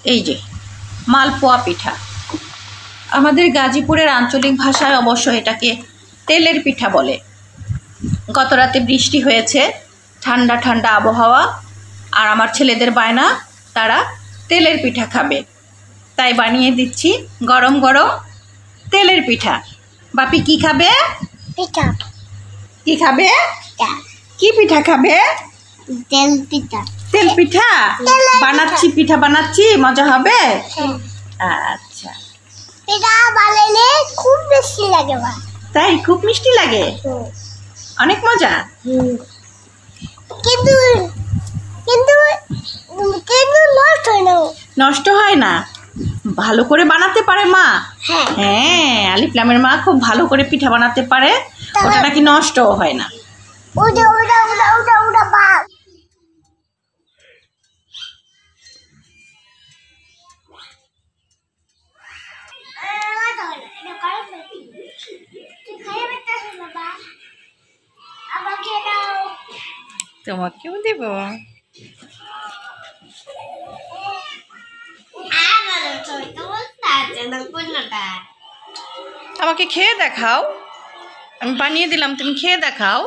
এই যে মালপোয়া পিঠা। আমাদের গাজীপুরের আঞ্চলিক ভাষায় অবশ্য এটাকে তেলের পিঠা বলে। গত রাতে বৃষ্টি হয়েছে, ঠান্ডা ঠান্ডা আবহাওয়া, আর আমার ছেলেদের বায়না তারা তেলের পিঠা খাবে, তাই বানিয়ে দিচ্ছি গরম গরম তেলের পিঠা। বাপি কি খাবে? পিঠা। কি খাবে? কি পিঠা খাবে? তেল পিঠা। তেল পিঠা বানাচ্ছি, পিঠা বানাচ্ছি, মজা হবে। আচ্ছা, পিঠা বানালে খুব মিষ্টি লাগে। তাই? খুব মিষ্টি লাগে, অনেক মজা। কিন্তু কিন্তু কিন্তু নষ্ট হয় না। নষ্ট হয় না, ভালো করে বানাতে পারে মা। হ্যাঁ, আলিফলামের মা খুব ভালো করে পিঠা বানাতে পারে, ওটা নাকি নষ্টও হয় না। ওটা ওটা ওটা ওটা ওটা বাপ। তোমাকেও দেব। আমাকে খেয়ে দেখাও, আমি বানিয়ে দিলাম, তুমি খেয়ে দেখাও।